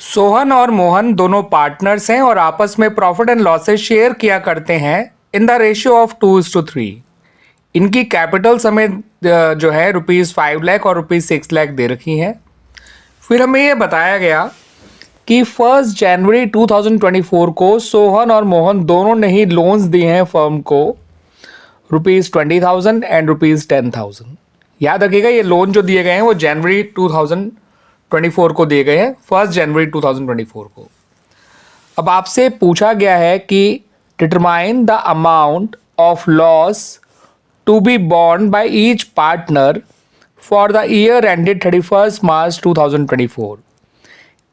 सोहन और मोहन दोनों पार्टनर्स हैं और आपस में प्रॉफिट एंड लॉसेस शेयर किया करते हैं इन द रेशियो ऑफ 2:3। इनकी कैपिटल हमें जो है ₹5 लाख और ₹6 लाख दे रखी हैं। फिर हमें ये बताया गया कि 1 जनवरी 2024 को सोहन और मोहन दोनों ने ही लोन्स दिए हैं फर्म को ₹20,000 एंड ₹10,000। याद रखिएगा ये लोन जो दिए गए हैं वो जनवरी 2024 को दिए गए हैं, 1 जनवरी 2024 को। अब आपसे पूछा गया है कि determine the amount of loss to be borne by each partner for the year ended 31st March 2024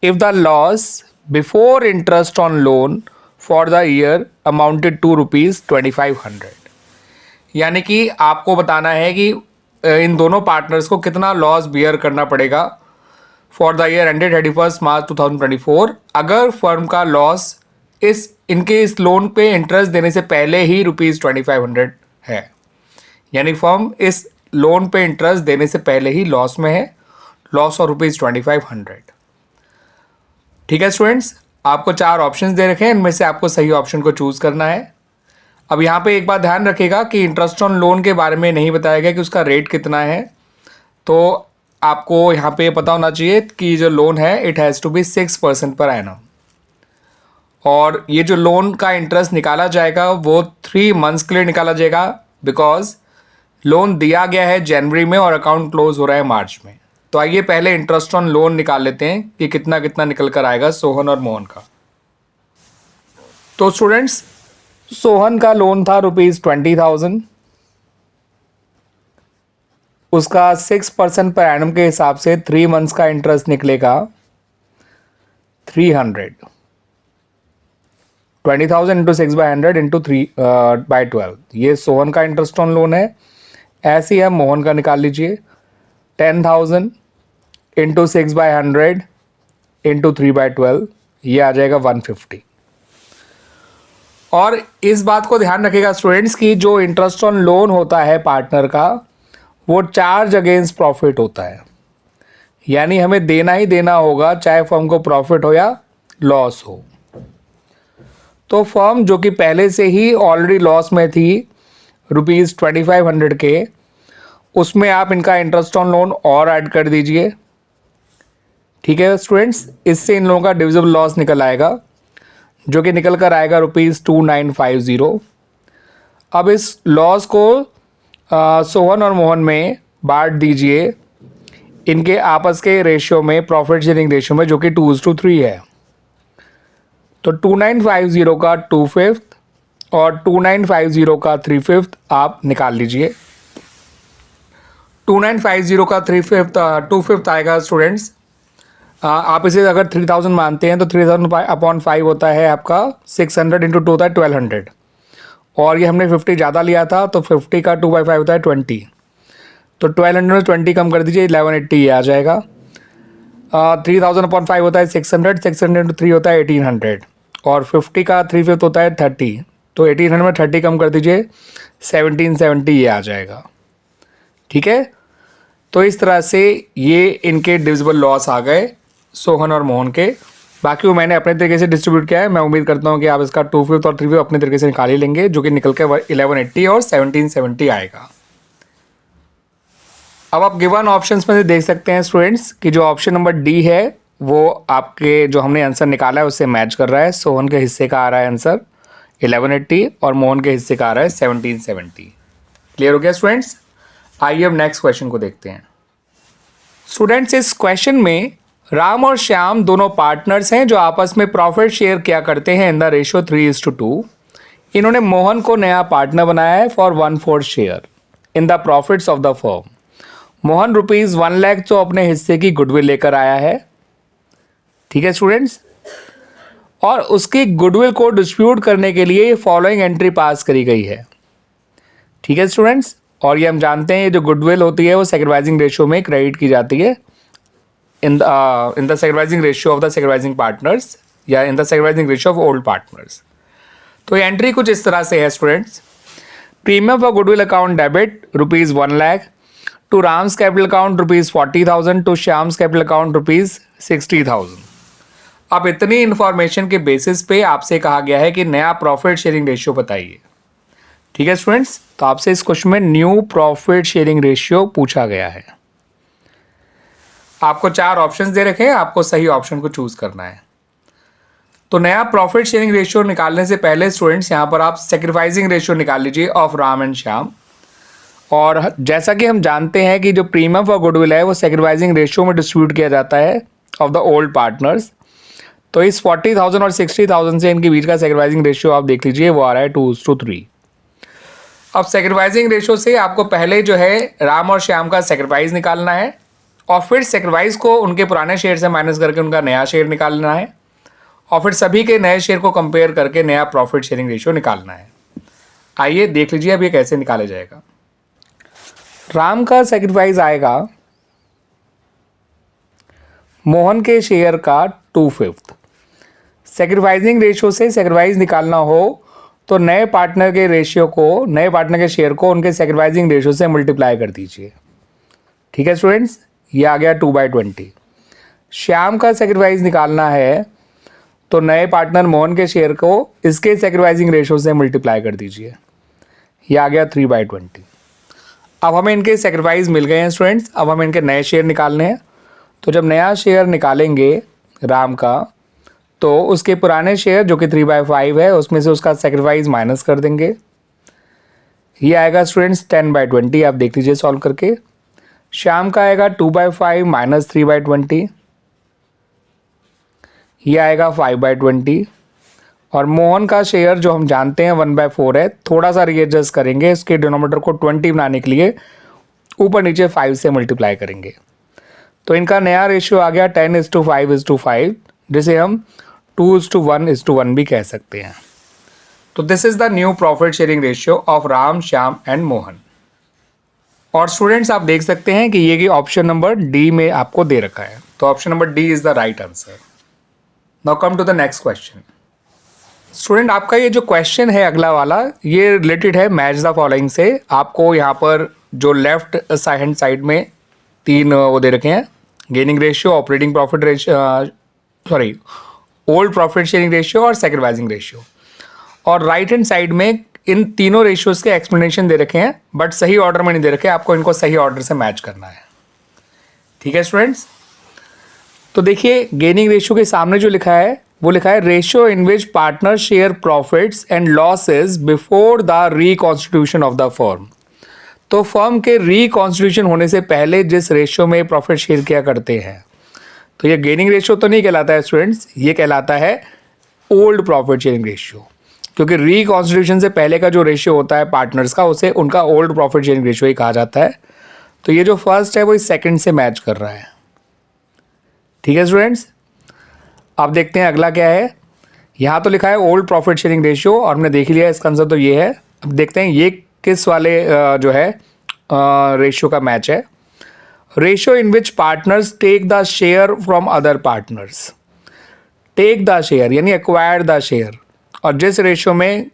if the loss before interest on loan for the year amounted to ₹2,500। यानी कि आपको बताना है कि इन दोनों पार्टनर्स को कितना लॉस बियर करना पड़ेगा for the year ended 31st मार्च 2024 अगर फर्म का लॉस इस लोन पे इंटरेस्ट देने से पहले ही ₹2,500 है। यानी फर्म इस लोन पे इंटरेस्ट देने से पहले ही लॉस में है, लॉस और ₹2,500। ठीक है स्टूडेंट्स, आपको 4 ऑप्शंस दे रखे हैं, इनमें से आपको सही ऑप्शन को चूज करना है। अब यहाँ पे एक बात ध्यान रखिएगा कि इंटरेस्ट ऑन लोन के बारे में नहीं बताया गया कि उसका रेट कितना है, तो आपको यहाँ पे पता होना चाहिए कि जो लोन है it has to be 6% per annum, और ये जो लोन का इंटरेस्ट निकाला जाएगा वो 3 मंथ्स के लिए निकाला जाएगा, बिकॉज लोन दिया गया है जनवरी में और अकाउंट क्लोज हो रहा है मार्च में। तो आइए पहले इंटरेस्ट ऑन लोन निकाल लेते हैं कि कितना कितना निकल कर आएगा सोहन और मोहन का। तो स्टूडेंट्स, सोहन का लोन था ₹20,000, उसका 6% पर एनम के हिसाब से 3 मंथ्स का इंटरेस्ट निकलेगा 300। 20,000 इंटू 6/100 इंटू 3/12, ये सोहन का इंटरेस्ट ऑन लोन है। ऐसे ही हम मोहन का निकाल लीजिए, 10,000 इंटू 6/100 इंटू 3/12, ये आ जाएगा 150। और इस बात को ध्यान रखिएगा स्टूडेंट्स कि जो इंटरेस्ट ऑन लोन होता है पार्टनर का वो चार्ज अगेंस्ट प्रॉफिट होता है, यानी हमें देना ही देना होगा चाहे फर्म को प्रॉफिट हो या लॉस हो। तो फर्म जो कि पहले से ही ऑलरेडी लॉस में थी ₹2,500 के, उसमें आप इनका इंटरेस्ट ऑन लोन और ऐड कर दीजिए। ठीक है स्टूडेंट्स, इससे इन लोगों का डिविजिबल लॉस निकल आएगा जो कि निकल कर आएगा ₹2,950। अब इस लॉस को सोहन और मोहन में बांट दीजिए इनके आपस के रेशियो में, प्रॉफिट शेयरिंग रेशियो में, जो कि 2:3 है। तो 2,950 का 2/5 और 2,950 का 3/5 आप निकाल लीजिए। 2,950 का 2/5 आएगा स्टूडेंट्स। आप इसे अगर 3,000 मानते हैं तो 3,000/5 होता है आपका 600 इंटू 2 होता है 1,200, और ये हमने 50 ज़्यादा लिया था तो 50 का 2/5 होता है 20। तो 1,200 में 20 कम कर दीजिए, 1180 ये आ जाएगा। 3,000/5 होता है 600, 600 इंटू 3 होता है 1,800, और 50 का 3/5 होता है 30। तो 1,800 में 30 कम कर दीजिए, 1,770 ये आ जाएगा। ठीक है, तो इस तरह से ये इनके डिविजिबल लॉस आ गए सोहन और मोहन के। बाकी वो मैंने अपने तरीके से डिस्ट्रीब्यूट किया है, मैं उम्मीद करता हूँ कि आप इसका 2/5 और 3/5 अपने तरीके से निकाल ही लेंगे, जो कि निकल के 1180 और 1770 आएगा। अब आप गिवन ऑप्शंस में से देख सकते हैं स्टूडेंट्स कि जो ऑप्शन नंबर डी है वो आपके जो हमने आंसर निकाला है उससे मैच कर रहा है। सोहन के हिस्से का आ रहा है आंसर 1180 और मोहन के हिस्से का आ रहा है 1770। क्लियर हो गया स्टूडेंट्स? आइए अब नेक्स्ट क्वेश्चन को देखते हैं। स्टूडेंट्स, इस क्वेश्चन में राम और श्याम दोनों पार्टनर्स हैं जो आपस में प्रॉफिट शेयर किया करते हैं इन द रेशियो 3:2। इन्होंने मोहन को नया पार्टनर बनाया है for 1/4 share in the profits of the firm. Mohan ₹1 lakh तो अपने हिस्से की गुडविल लेकर आया है। ठीक है स्टूडेंट्स, और उसकी गुडविल को डिस्ट्रीब्यूट करने के लिए फॉलोइंग एंट्री पास करी गई है। ठीक है स्टूडेंट्स, और ये हम जानते हैं ये जो गुडविल होती है वो सेक्रीफाइसिंग रेशियो में क्रेडिट की जाती है in the sacrificing ratio of the sacrificing partners या in the sacrificing ratio of old partners. तो ये एंट्री कुछ इस तरह से है students. Premium for goodwill account debit ₹1 lakh, to Ram's capital account ₹40,000, to Shyam's capital account ₹60,000। अब इतनी इंफॉर्मेशन के बेसिस पे आपसे कहा गया है कि नया प्रॉफिट शेयरिंग रेशियो बताइए। ठीक है स्टूडेंट्स, तो आपसे इस क्वेश्चन में न्यू प्रॉफिट शेयरिंग रेशियो पूछा गया है। आपको 4 ऑप्शंस दे रखे हैं, आपको सही ऑप्शन को चूज करना है। तो नया प्रॉफिट शेयरिंग रेशियो निकालने से पहले स्टूडेंट्स यहाँ पर आप सेक्रीफाइसिंग रेशियो निकाल लीजिए ऑफ राम एंड श्याम। और जैसा कि हम जानते हैं कि जो प्रीमियम फॉर गुडविल है वो सेक्रीफाइसिंग रेशियो में डिस्ट्रीब्यूट किया जाता है ऑफ द ओल्ड पार्टनर्स। तो इस 40,000 और 60,000 से इनके बीच का सेक्रीफाइसिंग रेशियो आप देख लीजिए, वो आ रहा है 2:3। अब सेक्रीफाइसिंग रेशियो से आपको पहले जो है राम और श्याम का सेक्रीफाइस निकालना है और फिर सेक्रीफाइस को उनके पुराने शेयर से माइनस करके उनका नया शेयर निकालना है और फिर सभी के नए शेयर को कंपेयर करके नया प्रॉफिट शेयरिंग रेशियो निकालना है। आइए देख लीजिए अब ये कैसे निकाला जाएगा। राम का सेक्रीफाइस आएगा मोहन के शेयर का 2/5। सेक्रीफाइसिंग रेशियो से सेक्रीफाइस निकालना हो तो नए पार्टनर के शेयर को उनके सेक्रीफाइसिंग रेशियो से मल्टीप्लाई कर दीजिए। ठीक है स्टूडेंट्स, ये आ गया 2/20। श्याम का सेक्रीफाइस निकालना है तो नए पार्टनर मोहन के शेयर को इसके सेक्रीफाइसिंग रेशियो से मल्टीप्लाई कर दीजिए, ये आ गया 3/20। अब हमें इनके सेक्रीफाइस मिल गए हैं स्टूडेंट्स, अब हमें इनके नए शेयर निकालने हैं। तो जब नया शेयर निकालेंगे राम का तो उसके पुराने शेयर जो कि 3/5 है उसमें से उसका सेक्रीफाइस माइनस कर देंगे, ये आएगा स्टूडेंट्स 10/20। आप देख लीजिए सॉल्व करके। श्याम का आएगा 2/5 माइनस 3/20, ये आएगा 5/20। और मोहन का शेयर जो हम जानते हैं 1/4 है, थोड़ा सा रीएडजस्ट करेंगे, इसके डिनोमिनेटर को 20 बनाने के लिए ऊपर नीचे 5 से मल्टीप्लाई करेंगे। तो इनका नया रेशियो आ गया 10:5:5, जिसे हम 2:1:1 भी कह सकते हैं। तो this is the new profit sharing ratio of Ram, Shyam and Mohan. और स्टूडेंट्स आप देख सकते हैं कि ये ऑप्शन नंबर डी में आपको दे रखा है, तो option number D is the right answer. Now come to the next question. Student आपका ये जो क्वेश्चन है अगला वाला, ये रिलेटेड है मैच द फॉलोइंग से। आपको यहाँ पर जो लेफ्ट हैंड साइड में 3 वो दे रखे हैं, gaining ratio, operating profit ratio, old profit sharing ratio और सेक्रीफाइसिंग रेशियो। और राइट हैंड साइड में इन तीनों रेशियोज के एक्सप्लेनेशन दे रखे हैं, बट सही ऑर्डर में नहीं दे रखे, आपको इनको सही ऑर्डर से मैच करना है। ठीक है स्टूडेंट्स, तो देखिए गेनिंग रेशियो के सामने जो लिखा है वो लिखा है ratio in which partner share profits and losses before the reconstitution of the firm. तो फर्म के रिकॉन्स्टिट्यूशन होने से पहले जिस रेशियो में प्रॉफिट शेयर किया करते हैं, तो ये गेनिंग रेशियो तो नहीं कहलाता है स्टूडेंट्स, ये कहलाता है ओल्ड प्रॉफिट शेयरिंग रेशियो, क्योंकि रिकॉन्स्टिट्यूशन से पहले का जो रेशियो होता है पार्टनर्स का, उसे उनका ओल्ड प्रॉफिट शेयरिंग रेशियो ही कहा जाता है। तो ये जो फर्स्ट है वो इस सेकंड से मैच कर रहा है। ठीक है स्टूडेंट्स, अब देखते हैं अगला क्या है। यहाँ तो लिखा है ओल्ड प्रॉफिट शेयरिंग रेशियो और हमने देख लिया इसका आंसर तो ये है। अब देखते हैं ये किस वाले जो है रेशियो का मैच है। Ratio in which partners take the share from other partners. Take the share यानी एक्वायर द शेयर, और जिस रेशियो में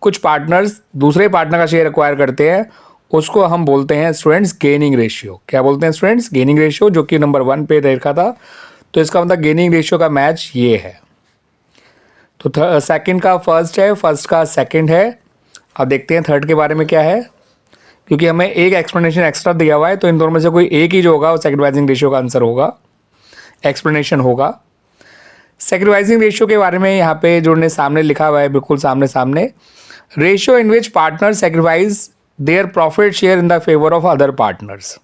कुछ पार्टनर्स दूसरे पार्टनर का शेयर एक्वायर करते हैं उसको हम बोलते हैं स्टूडेंट्स गेनिंग रेशियो। क्या बोलते हैं स्टूडेंट्स? गेनिंग रेशियो, जो कि नंबर 1 पे देखा था। तो इसका मतलब गेनिंग रेशियो का मैच ये है। तो सेकंड का फर्स्ट है, फर्स्ट का सेकंड है। अब देखते हैं थर्ड के बारे में क्या है, क्योंकि हमें एक एक्सप्लेनेशन एक्स्ट्रा दिया हुआ है, तो इन दोनों में से कोई एक ही जो होगा वो सेक्रीफाइसिंग रेशियो का आंसर होगा, एक्सप्लेनेशन होगा। सेक्रीफाइसिंग रेशियो के बारे में यहाँ पे जो ने सामने लिखा हुआ है, बिल्कुल सामने सामने, ratio in which partner sacrifice their profit share in the favour of other partners.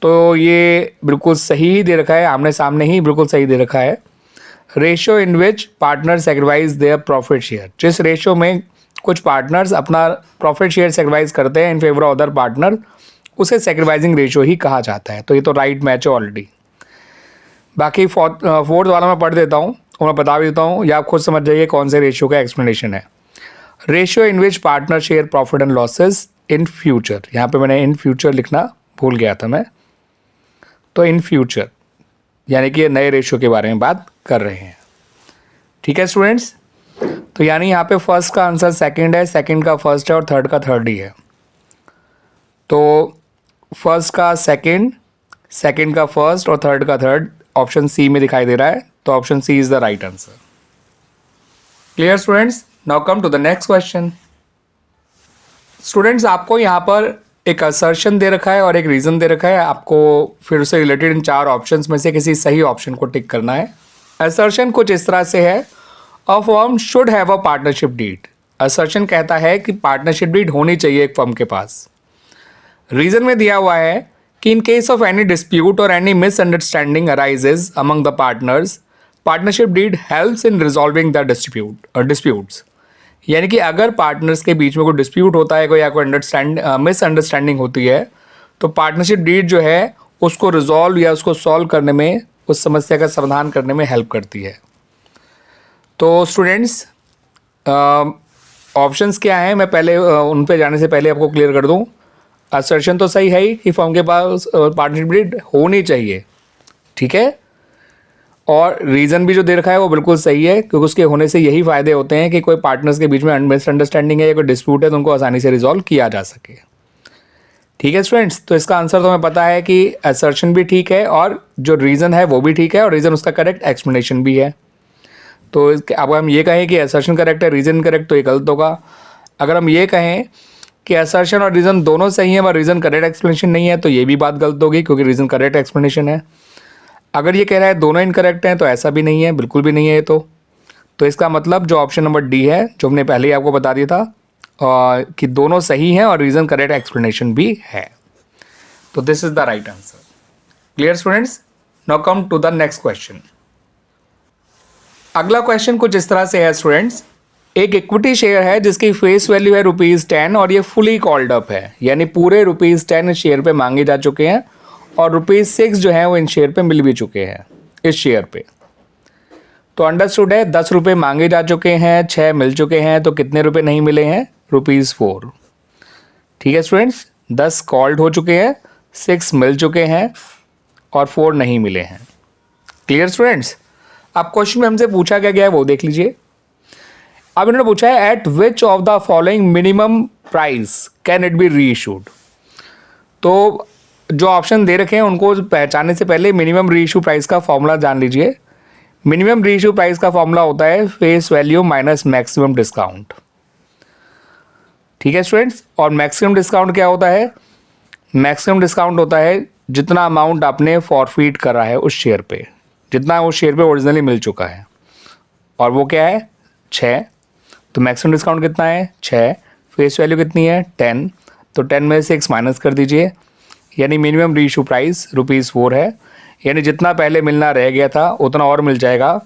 तो ये बिल्कुल सही ही दे रखा है, आमने सामने ही बिल्कुल सही दे रखा है। Ratio in which partner sacrifice their profit share, जिस रेशियो में कुछ पार्टनर्स अपना प्रॉफिट शेयर सेक्रीफाइस करते हैं in favour of other partner, उसे सेक्रीफाइसिंग रेशियो ही कहा जाता है। तो ये तो राइट मैच है ऑलरेडी। बाकी फोर्थ वाला मैं पढ़ देता हूँ और मैं बता भी देता हूँ, या आप खुद समझ जाइए कौन से रेशियो का एक्सप्लेनेशन है। Ratio in which partner share profit and losses in future, यहाँ पे मैंने इन फ्यूचर लिखना भूल गया था मैं, तो इन फ्यूचर यानी कि ये नए रेशियो के बारे में बात कर रहे हैं। ठीक है स्टूडेंट्स, तो यानी यहाँ पे फर्स्ट का आंसर सेकंड है, सेकंड का फर्स्ट है और थर्ड का थर्ड ही है। तो फर्स्ट का सेकंड, सेकंड का फर्स्ट और थर्ड का थर्ड ऑप्शन सी में दिखाई दे रहा है। तो option C is the right answer. Clear students, now come to the next question. Students, आपको यहाँ पर एक असर्शन दे रखा है और एक रीज़न दे रखा है। आपको फिर उससे रिलेटेड इन चार ऑप्शंस में से किसी सही ऑप्शन को टिक करना है। असर्शन कुछ इस तरह से है, a firm should have a partnership deed. Assertion कहता है कि पार्टनरशिप डीड होनी चाहिए एक फर्म के पास। रीज़न में दिया हुआ है कि in case of any dispute और any misunderstanding arises among the partners, partnership deed helps in resolving the disputes. यानी कि अगर पार्टनर्स के बीच में कोई डिस्प्यूट होता है, कोई या कोई मिसअंडरस्टैंडिंग होती है, तो पार्टनरशिप डीड जो है उसको रिजॉल्व या उसको सॉल्व करने में, उस समस्या का समाधान करने में हेल्प करती है। तो स्टूडेंट्स, ऑप्शंस क्या हैं, मैं पहले उन पे जाने से पहले आपको क्लियर कर दूं। असर्शन तो सही है ही कि फर्म के पास पार्टनरशिप डीड होनी चाहिए, ठीक है। और रीज़न भी जो दे रखा है वो बिल्कुल सही है, क्योंकि उसके होने से यही फ़ायदे होते हैं कि कोई पार्टनर्स के बीच में मिसअंडरस्टैंडिंग है या कोई डिस्प्यूट है तो उनको आसानी से रिजॉल्व किया जा सके। ठीक है स्टूडेंट्स, तो इसका आंसर तो हमें पता है कि असर्शन भी ठीक है और जो रीज़न है वो भी ठीक है, और रीज़न उसका करेक्ट एक्सप्लेनेशन भी है। तो अब हम ये कहें कि असर्शन करेक्ट है, रीज़न करेक्ट, तो ये गलत होगा। अगर हम ये कहें कि असर्शन और रीज़न दोनों सही है और रीज़न करेक्ट एक्सप्लेनेशन नहीं है, तो ये भी बात गलत होगी, क्योंकि रीज़न करेक्ट एक्सप्लेनेशन है। अगर ये कह रहा है दोनों इनकरेक्ट हैं, तो ऐसा भी नहीं है, बिल्कुल भी नहीं है ये तो इसका मतलब जो ऑप्शन नंबर डी है, जो हमने पहले ही आपको बता दिया था कि दोनों सही हैं और रीज़न करेक्ट एक्सप्लेनेशन भी है, तो this is the right answer. Clear students, now come to the next question. अगला क्वेश्चन कुछ इस तरह से है स्टूडेंट्स। एक इक्विटी शेयर है जिसकी फेस वैल्यू है ₹10 और ये फुली कॉल्ड अप है, यानी पूरे ₹10 इस शेयर पे मांगे जा चुके हैं और ₹6 जो है वो इन शेयर पे मिल भी चुके हैं इस शेयर पे। तो अंडरस्टूड है, ₹10 मांगे जा चुके हैं, 6 मिल चुके हैं, तो कितने रुपए नहीं मिले हैं? ₹4। ठीक है स्टूडेंट्स, 10 कॉल्ड हो चुके हैं, 6 मिल चुके हैं और 4 नहीं मिले हैं। क्लियर स्टूडेंट्स, अब क्वेश्चन में हमसे पूछा क्या गया है वो देख लीजिए। अब इन्होंने पूछा है eight which of the following minimum price can it be री इशूड। तो जो ऑप्शन दे रखे हैं उनको पहचानने से पहले मिनिमम री इशू प्राइस का फॉर्मूला जान लीजिए। मिनिमम री इशू प्राइस का फॉर्मूला होता है face value minus maximum discount. ठीक है स्टूडेंट्स, और मैक्सिमम डिस्काउंट क्या होता है? मैक्सिमम डिस्काउंट होता है जितना अमाउंट आपने फॉरफीट करा है उस शेयर पे, जितना उस शेयर पे ओरिजिनली मिल चुका है, और वो क्या है? 6। तो मैक्सिमम डिस्काउंट कितना है? 6। फेस वैल्यू कितनी है? 10। तो 10 में से 6 माइनस कर दीजिए, यानी मिनिमम री इशू प्राइस ₹4 है, यानी जितना पहले मिलना रह गया था उतना और मिल जाएगा,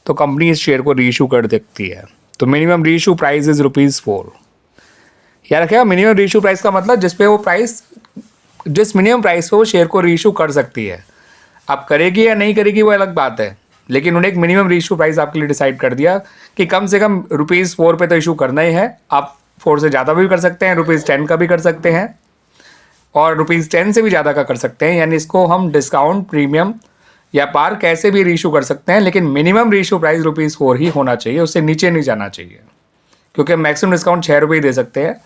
तो कंपनी इस शेयर को री इशू कर सकती है। तो मिनिमम री इशू प्राइस इज ₹4। याद रखिएगा, मिनिमम री इशू प्राइस का मतलब जिस मिनिमम प्राइस पे वो शेयर को री इशू कर सकती है। अब करेगी या नहीं करेगी वो अलग बात है, लेकिन उन्होंने एक मिनिमम री इशू प्राइस आपके लिए डिसाइड कर दिया कि कम से कम ₹4 पे तो इशू करना ही है। आप 4 से ज़्यादा भी कर सकते हैं, ₹10 का भी कर सकते हैं, और ₹10 से भी ज़्यादा का कर सकते हैं, यानी इसको हम डिस्काउंट, प्रीमियम या पार कैसे भी रीइशू कर सकते हैं, लेकिन मिनिमम रीइशू प्राइस ₹4 ही होना चाहिए, उससे नीचे नहीं जाना चाहिए, क्योंकि मैक्सिमम डिस्काउंट ₹6 ही दे सकते हैं।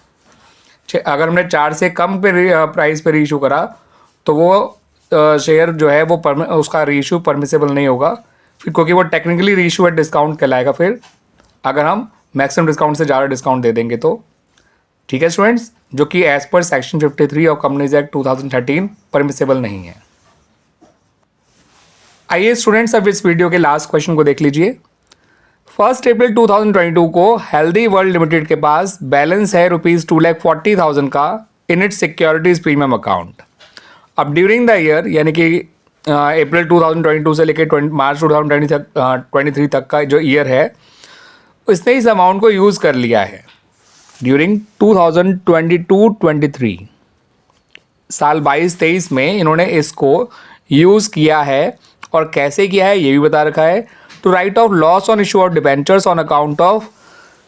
अगर हमने 4 से कम पे प्राइस पे रीइशू करा तो वो शेयर जो है वो उसका रीइशू परमिसेबल नहीं होगा फिर, क्योंकि वो टेक्निकली रीइशू एट डिस्काउंट कहलाएगा फिर, अगर हम मैक्सिमम डिस्काउंट से ज़्यादा डिस्काउंट दे देंगे तो। ठीक है स्टूडेंट्स, जो कि as per section 53 of companies act 2013 permissible नहीं है। आइए स्टूडेंट्स, अब इस वीडियो के लास्ट क्वेश्चन को देख लीजिए। 1 अप्रैल 2022 को हेल्दी वर्ल्ड लिमिटेड के पास बैलेंस है ₹2,40,000 का in its securities premium account. अब ड्यूरिंग द ईयर, यानी कि अप्रैल 2022 से लेकर मार्च 2023 तक का जो ईयर है, उसने इस अमाउंट को यूज़ कर लिया है। ड्यूरिंग 2022-23 साल 22-23 में इन्होंने इसको यूज़ किया है, और कैसे किया है ये भी बता रखा है। To write off loss on issue of debentures on account of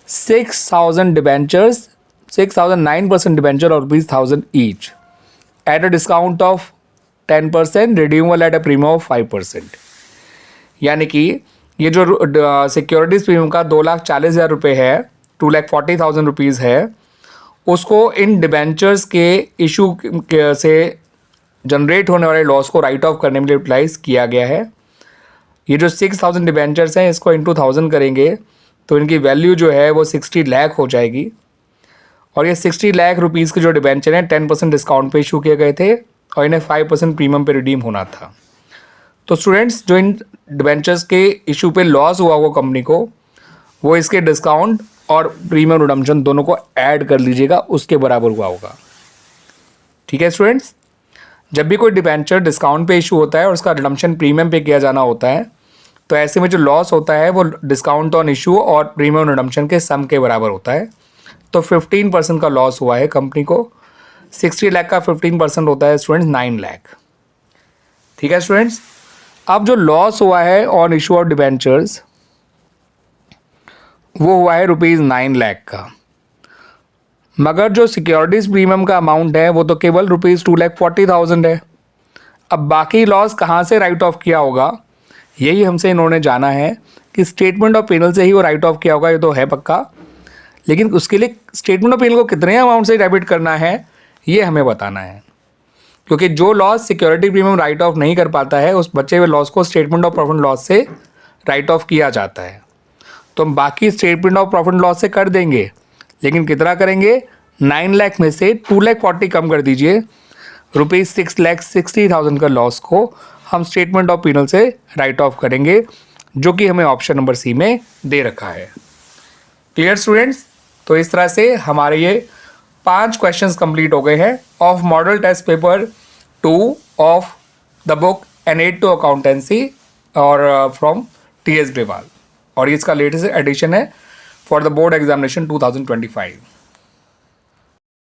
6,000 debentures, 6,009% debenture और ₹1,000 each at a discount of 10%, redeemable at a premium of 5%। यानी कि ये जो सिक्योरिटीज प्रीमियम का ₹2,40,000 है, ₹2,40,000 है, उसको इन डिबेंचर्स के इशू से जनरेट होने वाले लॉस को राइट ऑफ करने में यूटिलाइज किया गया है। ये जो 6,000 डिबेंचर्स हैं इसको इंटू 1000 करेंगे तो इनकी वैल्यू जो है वो 60 लाख हो जाएगी। और ये 60 लाख रुपीज़ के जो डिबेंचर हैं 10% डिस्काउंट पे इशू किए गए थे और इन्हें 5% प्रीमियम पे रिडीम होना था। तो स्टूडेंट्स, जो इन डिबेंचर्स के इशू पे लॉस हुआ वो कंपनी को, वो इसके डिस्काउंट और प्रीमियम रिडम्पशन दोनों को ऐड कर लीजिएगा, उसके बराबर हुआ होगा। ठीक है स्टूडेंट्स, जब भी कोई डिबेंचर डिस्काउंट पे इशू होता है और उसका रिडम्पशन प्रीमियम पे किया जाना होता है तो ऐसे में जो लॉस होता है वो डिस्काउंट ऑन इशू और प्रीमियम रिडम्पशन के सम के बराबर होता है। तो 15% का लॉस हुआ है कंपनी को। 60 लाख का 15% होता है स्टूडेंट्स 9 लाख। ठीक है स्टूडेंट्स, अब जो लॉस हुआ है ऑन इशू ऑफ डिबेंचर्स वो हुआ है ₹9 लाख का, मगर जो सिक्योरिटीज प्रीमियम का अमाउंट है वो तो केवल ₹2,40,000 है। अब बाकी लॉस कहाँ से राइट ऑफ किया होगा, यही हमसे इन्होंने जाना है कि स्टेटमेंट ऑफ पेनल से ही वो राइट ऑफ किया होगा, ये तो है पक्का। लेकिन उसके लिए स्टेटमेंट ऑफ पेनल को कितने अमाउंट से डेबिट करना है ये हमें बताना है, क्योंकि जो loss security premium right of नहीं कर पाता है उस बचे हुए लॉस को स्टेटमेंट ऑफ प्रॉफिट लॉस से राइट ऑफ किया जाता है। तो हम बाकी स्टेटमेंट ऑफ प्रॉफिट लॉस से कर देंगे, लेकिन कितना करेंगे, 9 लाख में से 2,40,000 कम कर दीजिए, ₹6,60,000 का लॉस को हम स्टेटमेंट ऑफ पेनल से राइट ऑफ करेंगे, जो कि हमें ऑप्शन नंबर सी में दे रखा है। क्लियर स्टूडेंट्स, तो इस तरह से हमारे ये 5 क्वेश्चंस कंप्लीट हो गए हैं of model test paper 2 of the book an aid to accountancy और फ्रॉम TS ग्रेवाल, और ये इसका लेटेस्ट एडिशन है फॉर द बोर्ड एग्जामिनेशन 2025।